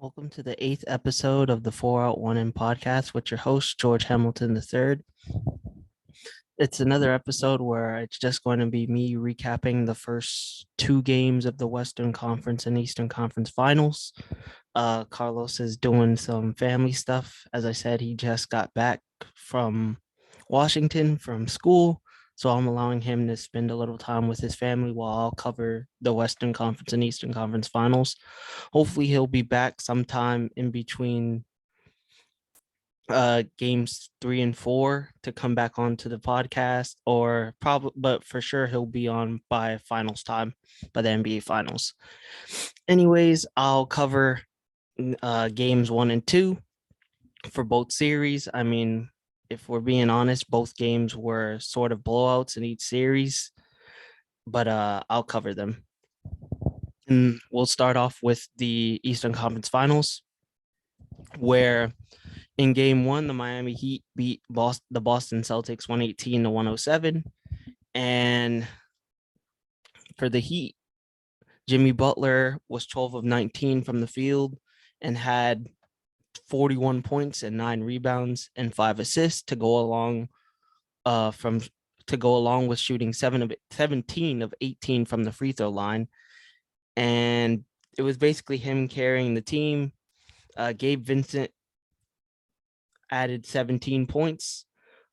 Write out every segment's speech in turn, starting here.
Welcome to the eighth episode of the 4 Out 1 In podcast with your host, George Hamilton III. It's another episode where it's just going to be me recapping the first two games of the Western Conference and Eastern Conference finals. Carlos is doing some family stuff. As I said, he just got back from Washington from school. So I'm allowing him to spend a little time with his family while I'll cover the Western Conference and Eastern Conference finals. Hopefully he'll be back sometime in between games 3 and 4 to come back onto the podcast, or probably, but for sure he'll be on by finals time, by the NBA finals. Anyways, I'll cover games 1 and 2 for both series. I mean, if we're being honest, both games were sort of blowouts in each series, but I'll cover them. And we'll start off with the Eastern Conference Finals, where in game one, the Miami Heat beat the Boston Celtics 118 to 107. And for the Heat, Jimmy Butler was 12 of 19 from the field and had 41 points and 9 rebounds and 5 assists to go along with shooting 17 of 18 from the free throw line. And it was basically him carrying the team. Gabe Vincent added 17 points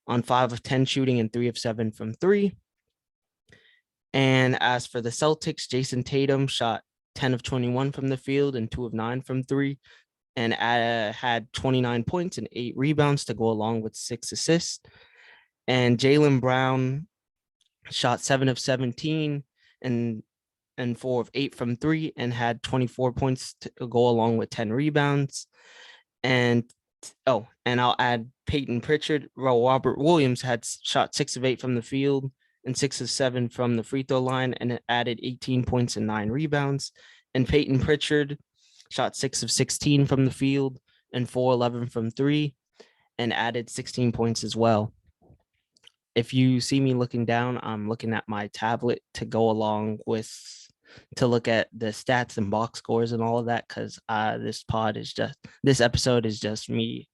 on 5 of 10 shooting and 3 of 7 from three. And as for the Celtics, Jason Tatum shot 10 of 21 from the field and 2 of 9 from three, and had 29 points and 8 rebounds to go along with 6 assists. And Jaylen Brown shot 7 of 17 and 4 of 8 from three, and had 24 points to go along with 10 rebounds. And I'll add Peyton Pritchard. Robert Williams had shot 6 of 8 from the field and 6 of 7 from the free throw line, and it added 18 points and 9 rebounds. And Peyton Pritchard shot 6 of 16 from the field and 4-11 from three, and added 16 points as well. If you see me looking down, I'm looking at my tablet to go along with to look at the stats and box scores and all of that, because this episode is just me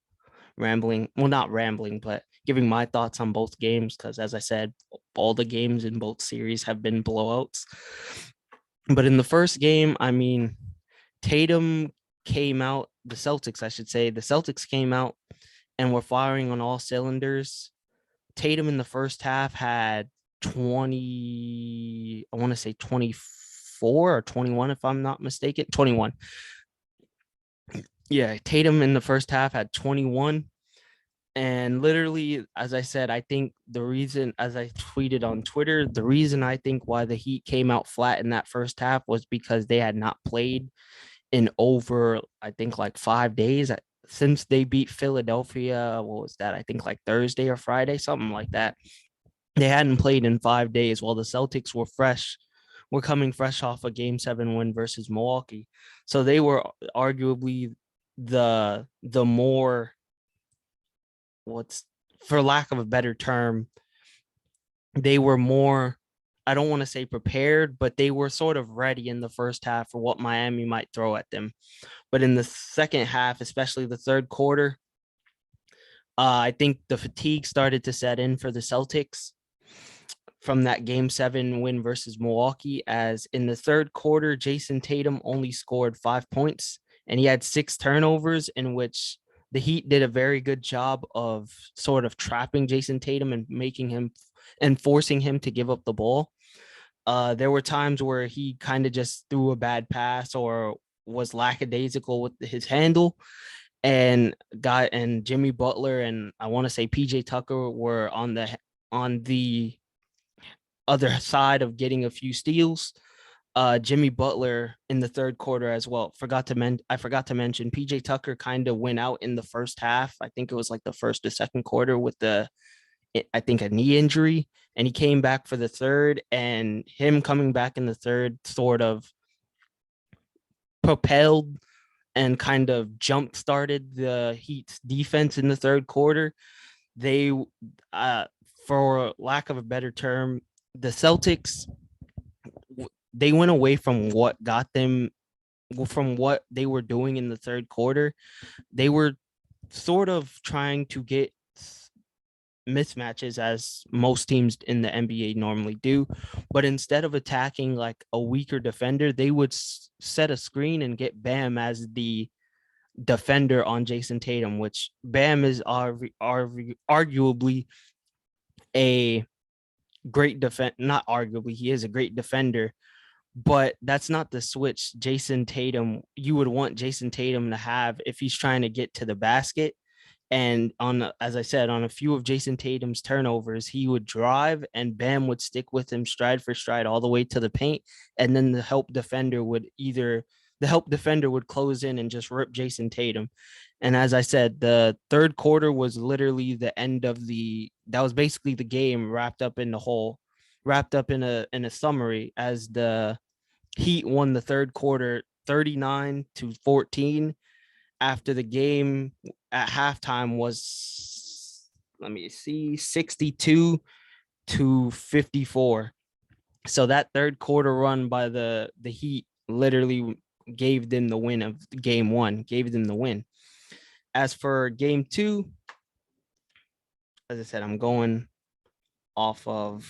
rambling. Well, not rambling, but giving my thoughts on both games, because as I said, all the games in both series have been blowouts. But in the first game, I mean, Tatum came out, the Celtics came out and were firing on all cylinders. Tatum in the first half had 20, I want to say 24 or 21, if I'm not mistaken. 21. Yeah, Tatum in the first half had 21. And literally, as I said, I think the reason, as I tweeted on Twitter, the reason I think why the Heat came out flat in that first half was because they had not played in over, I think, like 5 days since they beat Philadelphia. What was that? I think like Thursday or Friday, something like that. They hadn't played in 5 days, while the Celtics were coming fresh off a Game 7 win versus Milwaukee. So they were arguably the more, what's, for lack of a better term, they were more, I don't want to say prepared, but they were sort of ready in the first half for what Miami might throw at them. But in the second half, especially the third quarter, I think the fatigue started to set in for the Celtics from that Game 7 win versus Milwaukee, as in the third quarter, Jason Tatum only scored 5 points and he had 6 turnovers, in which the Heat did a very good job of sort of trapping Jason Tatum and making him and forcing him to give up the ball. There were times where he kind of just threw a bad pass or was lackadaisical with his handle, and Jimmy Butler and I want to say PJ Tucker were on the other side of getting a few steals. Jimmy Butler in the third quarter as well. I forgot to mention PJ Tucker kind of went out in the first half. I think it was like the first or second quarter with a knee injury, and he came back for the third, and him coming back in the third sort of propelled and kind of jump started the Heat's defense in the third quarter. They, for lack of a better term, the Celtics, they went away from what got them from what they were doing in the third quarter, they were sort of trying to get mismatches as most teams in the NBA normally do. But instead of attacking like a weaker defender, they would set a screen and get Bam as the defender on Jason Tatum, which Bam is arguably a great defend. Not arguably, he is a great defender, but that's not the switch Jason Tatum you would want Jason Tatum to have if he's trying to get to the basket. And as I said, on a few of Jason Tatum's turnovers, he would drive and Bam would stick with him stride for stride all the way to the paint. And then the help defender would close in and just rip Jason Tatum. And as I said, the third quarter was literally the end of that was basically the game wrapped up in a summary as the Heat won the third quarter 39-14. After the game at halftime was, let me see, 62-54. So that third quarter run by the Heat literally gave them the win of game one, gave them the win. As for game two, as I said, I'm going off of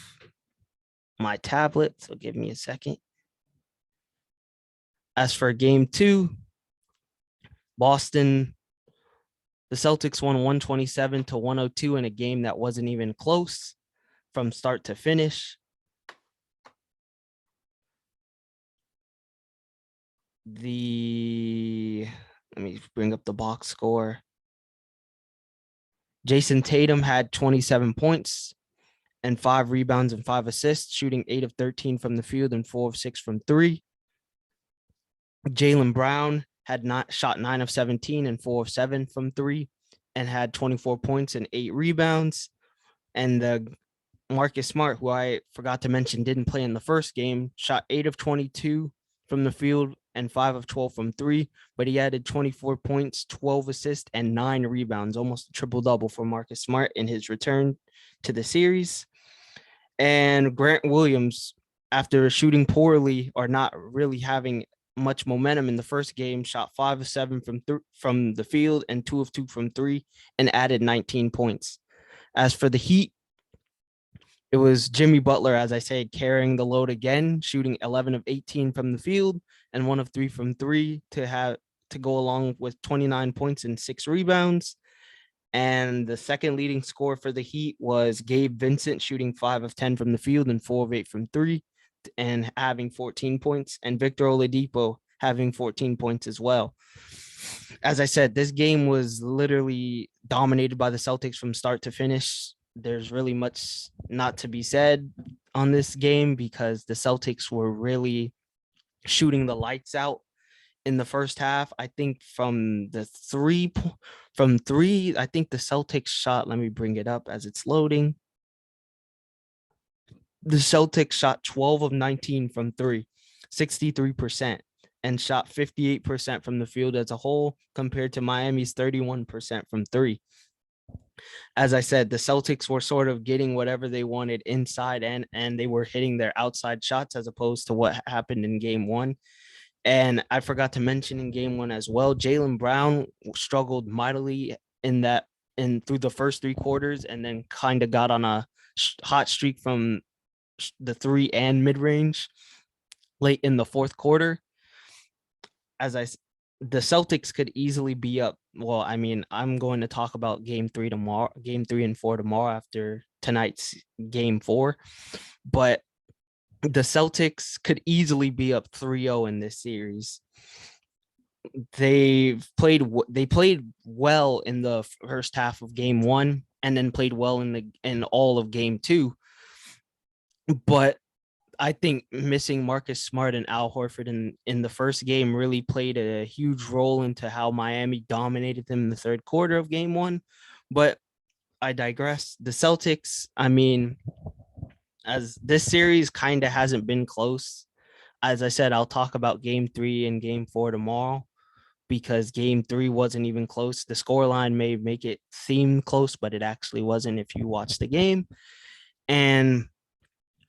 my tablet, so give me a second. As for game two, Boston, the Celtics won 127-102 in a game that wasn't even close from start to finish. Let me bring up the box score. Jason Tatum had 27 points and 5 rebounds and 5 assists, shooting 8 of 13 from the field and 4 of 6 from 3. Jaylen Brown had not shot 9 of 17 and 4 of 7 from 3 and had 24 points and 8 rebounds. And Marcus Smart, who I forgot to mention didn't play in the first game, shot 8 of 22 from the field and 5 of 12 from 3, but he added 24 points, 12 assists, and 9 rebounds, almost a triple-double for Marcus Smart in his return to the series. And Grant Williams, after shooting poorly or not really having much momentum in the first game, shot 5 of 7 from the field and 2 of 2 from 3 and added 19 points. As for the Heat, it was Jimmy Butler, as I said, carrying the load again, shooting 11 of 18 from the field and 1 of 3 from 3 to go along with 29 points and 6 rebounds. And the second leading scorer for the Heat was Gabe Vincent, shooting 5 of 10 from the field and 4 of 8 from 3 and having 14 points, and Victor Oladipo having 14 points as well. As I said, this game was literally dominated by the Celtics from start to finish. There's really much not to be said on this game because the Celtics were really shooting the lights out in the first half. I think from three, I think the Celtics shot, let me bring it up as it's loading. The Celtics shot 12 of 19 from 3, 63%, and shot 58% from the field as a whole compared to Miami's 31% from 3. As I said, the Celtics were sort of getting whatever they wanted inside and they were hitting their outside shots as opposed to what happened in game one. And I forgot to mention in game one as well, Jaylen Brown struggled mightily through the first 3 quarters and then kind of got on a hot streak from the 3 and mid-range late in the fourth quarter. The Celtics could easily be up. Well, I mean, I'm going to talk about game 3 and 4 tomorrow after tonight's game 4, but the Celtics could easily be up 3-0 in this series. They played well in the first half of game 1 and then played well in all of game 2. But I think missing Marcus Smart and Al Horford in the first game really played a huge role into how Miami dominated them in the third quarter of game 1. But I digress. The Celtics, I mean, as this series kind of hasn't been close. As I said, I'll talk about game 3 and game 4 tomorrow because game 3 wasn't even close. The scoreline may make it seem close, but it actually wasn't if you watch the game. And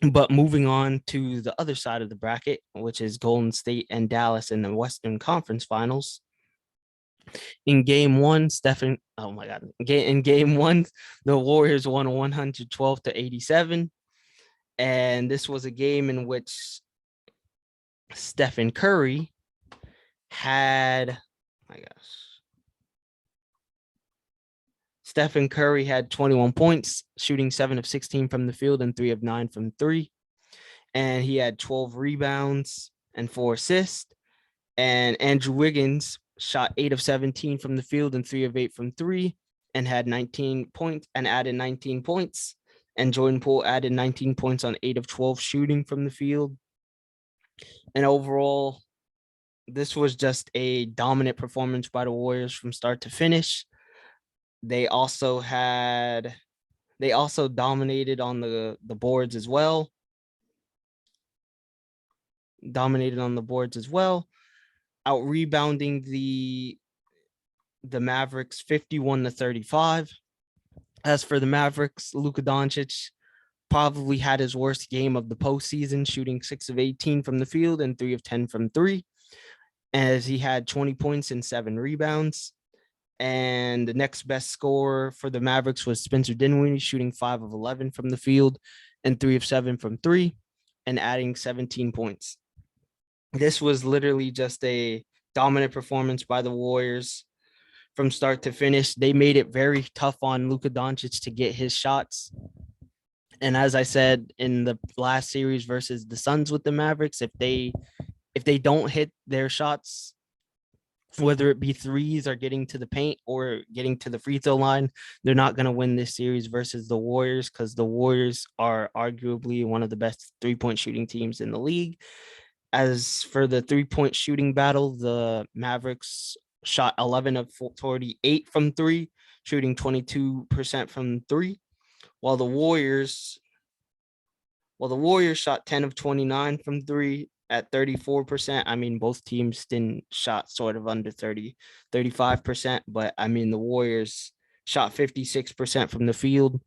But moving on to the other side of the bracket, which is Golden State and Dallas in the Western Conference Finals. In game one, oh my God. In game one, the Warriors won 112 to 87. And this was a game in which Stephen Curry had, my gosh, Stephen Curry had 21 points, shooting 7 of 16 from the field and 3 of 9 from three. And he had 12 rebounds and 4 assists. And Andrew Wiggins shot 8 of 17 from the field and 3 of 8 from three and had 19 points and added 19 points. And Jordan Poole added 19 points on 8 of 12 shooting from the field. And overall, this was just a dominant performance by the Warriors from start to finish. They also dominated on the boards as well. Dominated on the boards as well, out rebounding the Mavericks 51 to 35. As for the Mavericks, Luka Doncic probably had his worst game of the postseason, shooting 6 of 18 from the field and 3 of 10 from three, as he had 20 points and 7 rebounds. And the next best scorer for the Mavericks was Spencer Dinwiddie, shooting 5 of 11 from the field and 3 of 7 from three, and adding 17 points. This was literally just a dominant performance by the Warriors from start to finish. They made it very tough on Luka Doncic to get his shots. And as I said in the last series versus the Suns with the Mavericks, if they don't hit their shots, whether it be threes or getting to the paint or getting to the free throw line, they're not going to win this series versus the Warriors, because the Warriors are arguably one of the best 3-point shooting teams in the league. As for the 3-point shooting battle, the Mavericks shot 11 of 48 from three, shooting 22% from three, while the Warriors shot 10 of 29 from three at 34%. I mean, both teams didn't shot sort of under 35%, but I mean, the Warriors shot 56% from the field,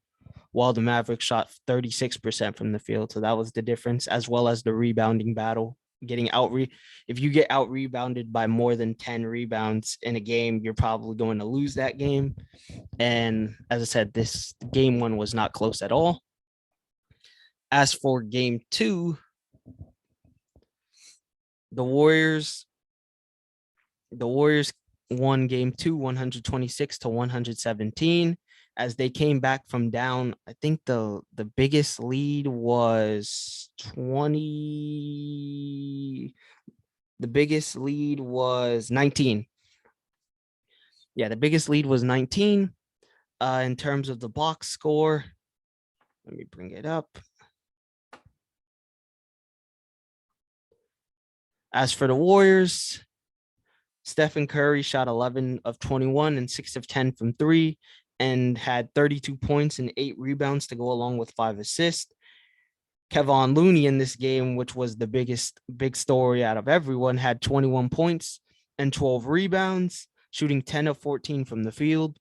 while the Mavericks shot 36% from the field. So that was the difference, as well as the rebounding battle. If you get out rebounded by more than 10 rebounds in a game, you're probably going to lose that game. And as I said, this game one was not close at all. As for game two, the Warriors won game two 126 to 117, as they came back from down. I think the biggest lead was 20. The biggest lead was 19. Yeah, the biggest lead was 19. In terms of the box score, let me bring it up. As for the Warriors, Stephen Curry shot 11 of 21 and 6 of 10 from three, and had 32 points and 8 rebounds to go along with 5 assists. Kevon Looney in this game, which was the big story out of everyone, had 21 points and 12 rebounds, shooting 10 of 14 from the field.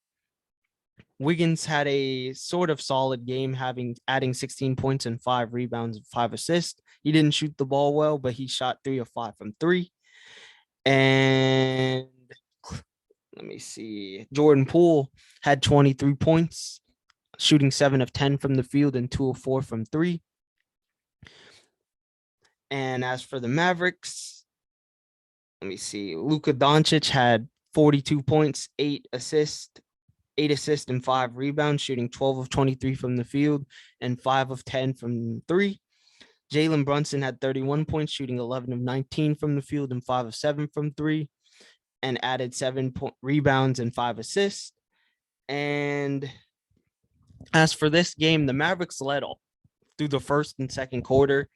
Wiggins had a sort of solid game, adding 16 points and 5 rebounds and 5 assists. He didn't shoot the ball well, but he shot 3 of 5 from three. And let me see. Jordan Poole had 23 points, shooting 7 of 10 from the field and 2 of 4 from three. And as for the Mavericks, let me see. Luka Doncic had 42 points, 8 assists and 5 rebounds, shooting 12 of 23 from the field and 5 of 10 from three. Jalen Brunson had 31 points, shooting 11 of 19 from the field and 5 of 7 from three, and added 7 rebounds and 5 assists. And as for this game, the Mavericks led through the first and second quarter,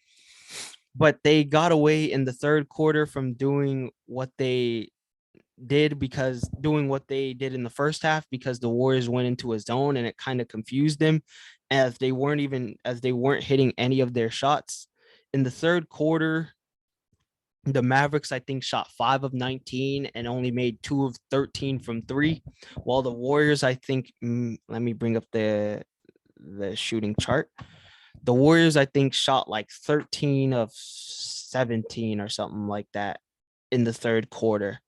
but they got away in the third quarter from doing what they did in the first half, because the Warriors went into a zone and it kind of confused them, as they weren't hitting any of their shots. In the third quarter, the Mavericks, I think, shot 5 of 19 and only made 2 of 13 from three, while the Warriors, I think, let me bring up the shooting chart. The Warriors, I think, shot like 13 of 17 or something like that in the third quarter.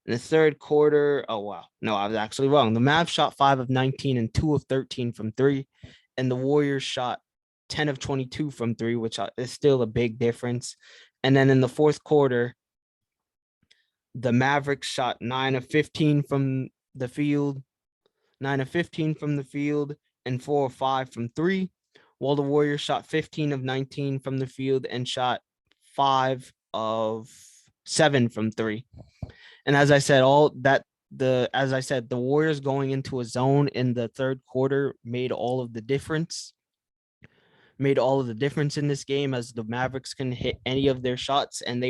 In the third quarter, oh wow, no, I was actually wrong. The Mavs shot 5 of 19 and 2 of 13 from three, and the Warriors shot 10 of 22 from three, which is still a big difference. And then in the fourth quarter, the Mavericks shot 9 of 15 from the field, 9 of 15 from the field, and 4 of 5 from three, while the Warriors shot 15 of 19 from the field and shot 5 of 7 from three. And as I said, the Warriors going into a zone in the third quarter made all of the difference in this game, as the Mavericks couldn't hit any of their shots, and they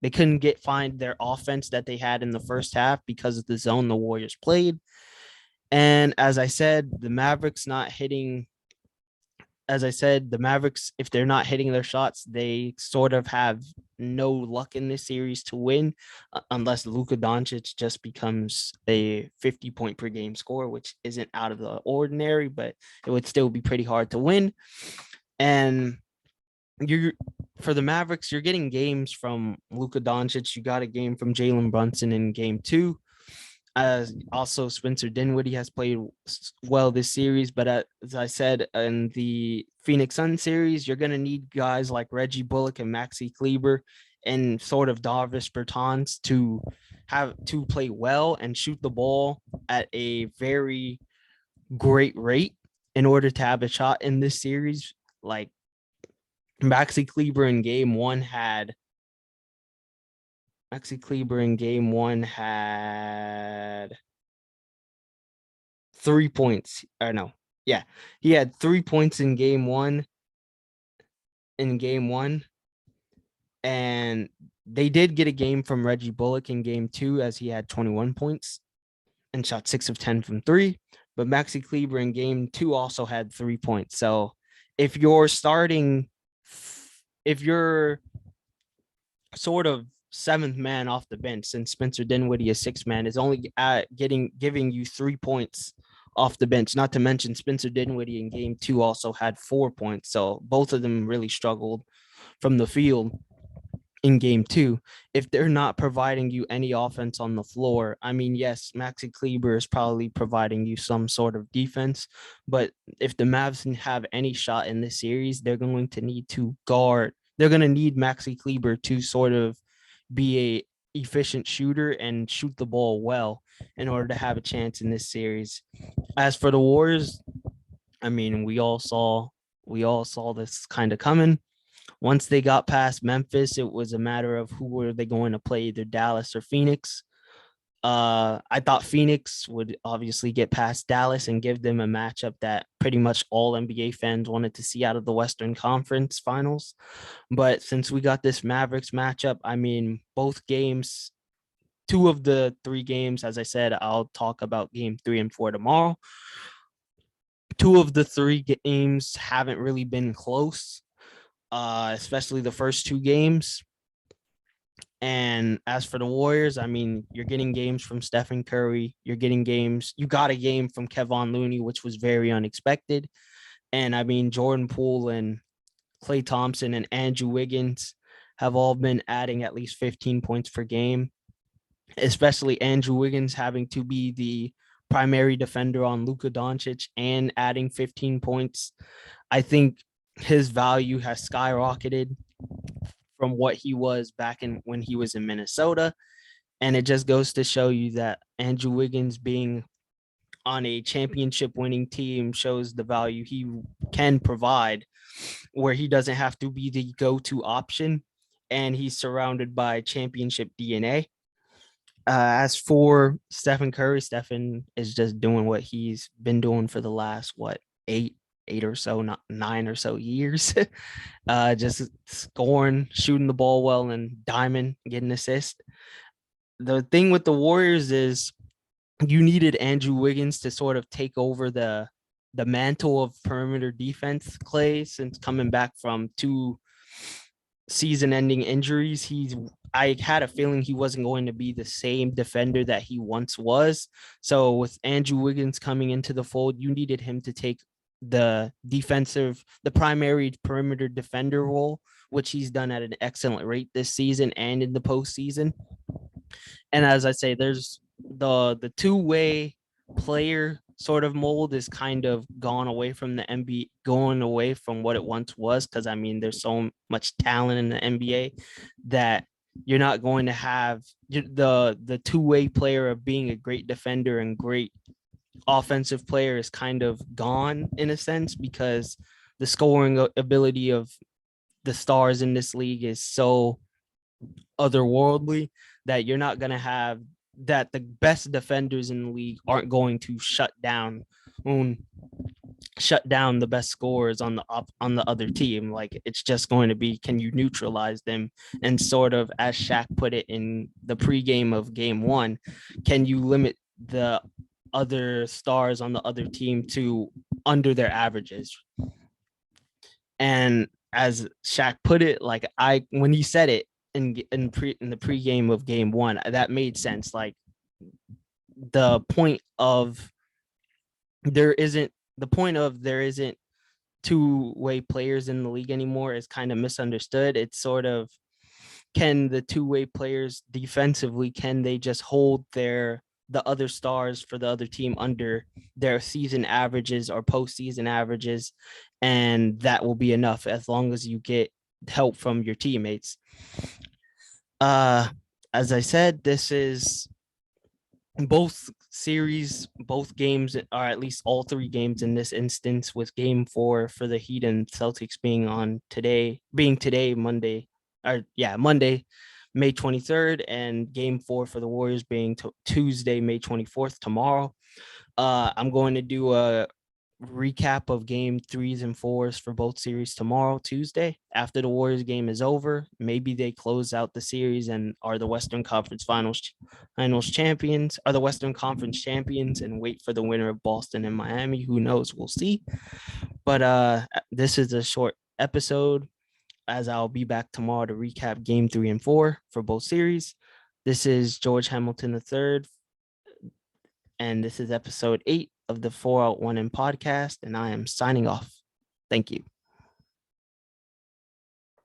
couldn't find their offense that they had in the first half because of the zone the Warriors played. And the Mavericks, if they're not hitting their shots, they sort of have no luck in this series to win, unless Luka Doncic just becomes a 50-point per game scorer, which isn't out of the ordinary, but it would still be pretty hard to win. And for the Mavericks, you're getting games from Luka Doncic. You got a game from Jalen Brunson in game two. Also, Spencer Dinwiddie has played well this series, but as I said, in the Phoenix Sun series, you're going to need guys like Reggie Bullock and Maxi Kleber and sort of Davis Bertans to play well and shoot the ball at a very great rate in order to have a shot in this series. Like Maxi Kleber in game one had 3 points. Or no, yeah, he had 3 points in game one. And they did get a game from Reggie Bullock in game two, as he had 21 points and shot 6 of 10 from three. But Maxi Kleber in game two also had 3 points. So if you're sort of seventh man off the bench, since Spencer Dinwiddie is sixth man, is only giving you 3 points off the bench. Not to mention Spencer Dinwiddie in game two also had 4 points. So both of them really struggled from the field in game two. If they're not providing you any offense on the floor, I mean, yes, Maxi Kleber is probably providing you some sort of defense, but if the Mavs have any shot in this series, they're going to need Maxi Kleber to sort of be a efficient shooter and shoot the ball well in order to have a chance in this series. As for the Warriors, I mean, we all saw this kind of coming. Once they got past Memphis, it was a matter of who were they going to play, either Dallas or Phoenix. I thought Phoenix would obviously get past Dallas and give them a matchup that pretty much all NBA fans wanted to see out of the Western Conference Finals. But since we got this Mavericks matchup, I mean, both games, two of the three games, as I said, I'll talk about game 3 and 4 tomorrow. Two of the three games haven't really been close, especially the first two games. And as for the Warriors, I mean, you're getting games from Stephen Curry. You got a game from Kevon Looney, which was very unexpected. And I mean, Jordan Poole and Klay Thompson and Andrew Wiggins have all been adding at least 15 points per game, especially Andrew Wiggins having to be the primary defender on Luka Doncic and adding 15 points. I think his value has skyrocketed from what he was back when he was in Minnesota. And it just goes to show you that Andrew Wiggins being on a championship winning team shows the value he can provide, where he doesn't have to be the go-to option and he's surrounded by championship DNA. As for Stephen Curry, Stephen is just doing what he's been doing for the last, eight or so, not 9 or so years. Just scoring, shooting the ball well, and getting assists. The thing with the Warriors is you needed Andrew Wiggins to sort of take over the mantle of perimeter defense, Klay, since coming back from 2 season-ending injuries. I had a feeling he wasn't going to be the same defender that he once was. So with Andrew Wiggins coming into the fold, you needed him to take the primary perimeter defender role, which he's done at an excellent rate this season and in the postseason. And as I say, there's the two-way player sort of mold is kind of gone away from the NBA, going away from what it once was. Because I mean, there's so much talent in the NBA that you're not going to have the two-way player of being a great defender and great offensive player is kind of gone in a sense, because the scoring ability of the stars in this league is so otherworldly that you're not going to have that the best defenders in the league aren't going to shut down the best scorers on the other team. Like, it's just going to be, can you neutralize them? And sort of, as Shaq put it in the pregame of game one, can you limit the other stars on the other team to under their averages? And as Shaq put it, like, when he said it in the pregame of game one, that made sense. Like, the point of there isn't two-way players in the league anymore is kind of misunderstood. It's sort of, can the two-way players defensively, can they just hold the other stars for the other team under their season averages or postseason averages, and that will be enough as long as you get help from your teammates. As I said, this is both games, or at least all three games in this instance, with game 4 for the Heat and Celtics being today, Monday, Monday, May 23rd, and game 4 for the Warriors being Tuesday, May 24th, tomorrow. I'm going to do a recap of game 3s and 4s for both series tomorrow, Tuesday, after the Warriors game is over. Maybe they close out the series and are the Western Conference Finals champions, are the Western Conference champions, and wait for the winner of Boston and Miami. Who knows? We'll see. But this is a short episode, as I'll be back tomorrow to recap game 3 and 4 for both series. This is George Hamilton III, and this is episode 8 of the 4 Out 1 In podcast, and I am signing off. Thank you.